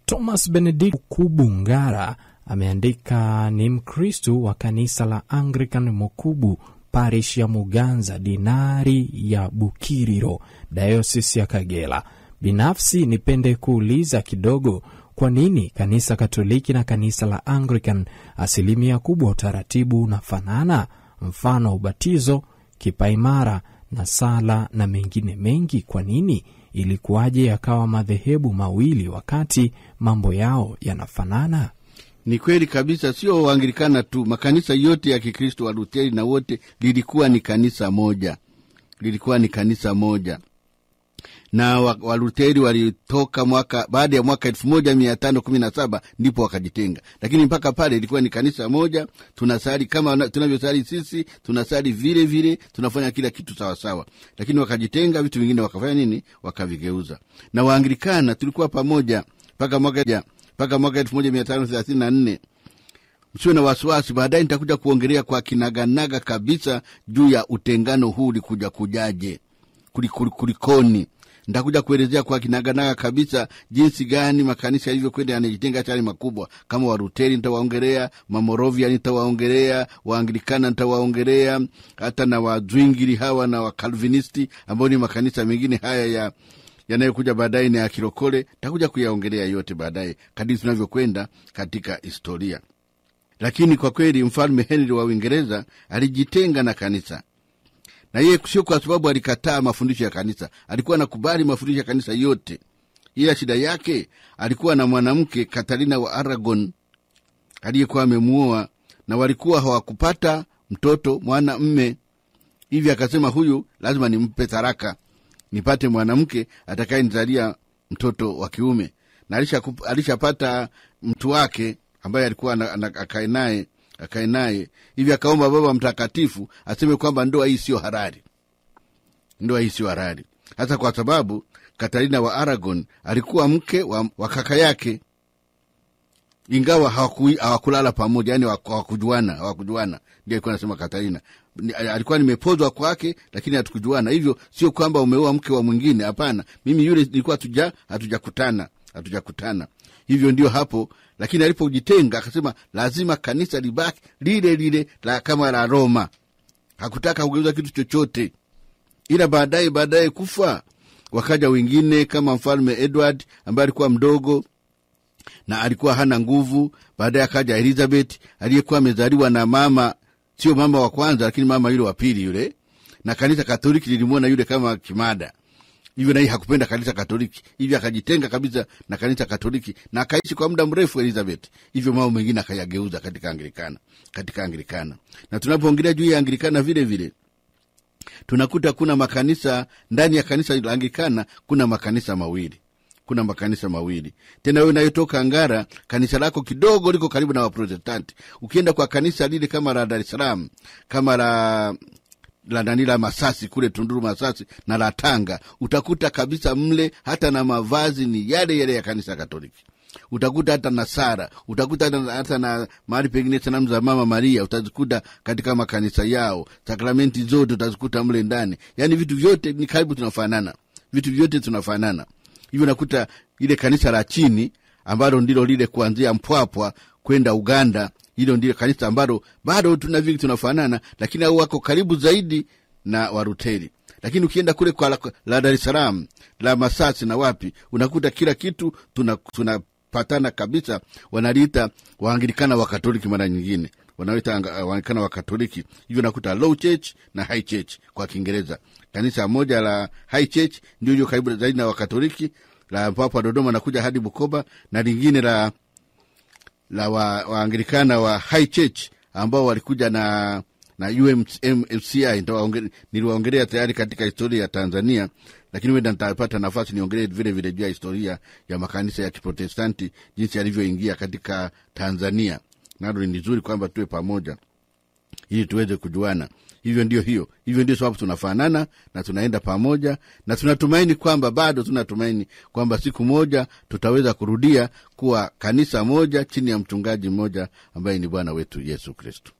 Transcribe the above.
Thomas Benedict Kubungara ameandika, ni Mkristo wa kanisa la Anglican Mukubu, parish ya Muganza, dinari ya Bukiriro, diocese ya Kagera. Binafsi nipende kuuliza kidogo, kwa nini kanisa Katoliki na kanisa la Anglican asilimia kubwa utaratibu unafanana? Mfano ubatizo, kipaimara na sala na mengine mengi. Kwa nini ilikuwaje yakawa madhehebu mawili wakati mambo yao yanafanana? Ni kweli kabisa, sio Waanglikana tu, makanisa yote ya Kikristo wa Lutheri na wote lilikuwa ni kanisa moja. Na wa Lutheri walitoka baada ya mwaka 1517 ndipo wakajitenga. Lakini mpaka pale ilikuwa ni kanisa moja, tunasali kama tunavyosali sisi, tunasali vile vile, tunafanya kila kitu sawa sawa. Lakini wakajitenga, vitu vingine wakafanya nini? Wakavigeuza. Na Waanglikana tulikuwa pamoja mpaka mwaka 1534. Msio na wasiwasi, baadaye nitakuja kuongelea kwa kinaganaga kabisa juu ya utengano huu ulikuja kujaje, kulikoni. Nitakuja kuelezea kwa kinaganaga kabisa jinsi gani makanisa yalivyokwenda yanajitenga chali makubwa. Kama wa Lutheri nitawaongelea, Moravian nitawaongelea, Waanglikana nitawaongelea, hata na wa Zwingli hawa na wa Calvinisti ambao ni makanisa mengine haya yanayokuja baadaye na ya kirokole. Nitakuja kuyaongelea yote baadaye kadri tunavyokwenda katika historia. Lakini kwa kweli Mfalme Henry wa Uingereza alijitenga na kanisa. Na yeye sio kwa sababu alikataa mafundisho ya kanisa, alikuwa anakubali mafundisho ya kanisa yote. Ila shida yake, alikuwa na mwanamke Katarina wa Aragon aliyekuwa amemuoa, na walikuwa hawakupata mtoto mwanamume. Hivi akasema, huyu lazima nimpe taraka, nipate mwanamke atakayenizalia mtoto wa kiume. Na alishapata mtu wake ambaye alikuwa akae naye. Hivi akaomba Baba Mtakatifu aseme kwamba ndoa hii sio halali. Hata kwa sababu Katarina wa Aragon alikuwa mke wa kaka yake, ingawa hawakulala pamoja, yani hawakujuana. Ndio alikuwa anasema Katarina alikuwa nimepozwa kwake, lakini hatukujuana. Hivyo sio kwamba umeoa mke wa mwingine, hapana, mimi yule nilikuwa hatujakutana. Hivyo ndio hapo. Lakini alipojitenga akasema lazima kanisa libaki lile la kama la Roma. Hakutaka kugeuza kitu chochote. Ila baadaye kufa wakaja wengine kama Mfalme Edward ambaye alikuwa mdogo na alikuwa hana nguvu. Baadaye akaja Elizabeth aliyekuwa amezaliwa na mama, sio mama wa kwanza lakini mama yule wa pili yule. Na kanisa Katoliki lilimuona yule kama kimada. Hivyo naye hakupenda kanisa Katoliki. Hivyo akajitenga kabisa na kanisa Katoliki na akaishi kwa muda mrefu Elizabeth. Hivyo mambo mengine akayageuza katika Anglikana. Na tunapoongelea juu ya Anglikana vile vile tunakuta kuna makanisa ndani ya kanisa la Anglikana, kuna makanisa mawili. Tena wewe unayotoka Ngara, kanisa lako kidogo liko karibu na Waprotestanti. Ukienda kwa kanisa lile kama la Dar es Salaam, kama la Masasi kule Tunduru Masasi na la Tanga, utakuta kabisa mle hata na mavazi ni yale ya kanisa Katoliki. Utakuta hata na sara, utakuta hata na mahali pengine sanamu za Mama Maria utazikuta katika makanisa yao. Sakramenti zote utazikuta mle ndani. Yaani vitu vyote ni karibu tunafanana. Hivyo nakuta ile kanisa la chini ambalo ndilo lile kuanzia Mpwapwa kwenda Uganda, hilo ndilo kanisa ambalo bado tunafanana, lakini hao wako karibu zaidi na Walutheri. Lakini ukienda kule kwa la Dar es Salaam, la Masasi na wapi, unakuta kila kitu tunapatana kabisa. Wanaliita Waanglikana wa Katoliki, mara nyingine wanaita Waanglikana wa Katoliki. Hivyo nakuta Low Church na High Church kwa Kiingereza. Kanisa moja la High Church ndio karibu zaidi na Wakatoliki, la Mpwapwa Dodoma na kuja hadi Bukoba, na lingine la Waanglikana wa High Church ambao walikuja na UMCI. Niliwaongelea tayari katika historia ya Tanzania, lakini wenda nitapata nafasi niongelee vile vile juu ya historia ya makanisa ya Kiprotestanti jinsi yalivyoingia katika Tanzania. Nalo ni nzuri kwamba tuwe pamoja ili tuweze kujuana. Hivyo ndio sababu tunafanana na tunaenda pamoja, na tunatumaini kwamba siku moja tutaweza kurudia kuwa kanisa moja chini ya mchungaji mmoja ambaye ni Bwana wetu Yesu Kristo.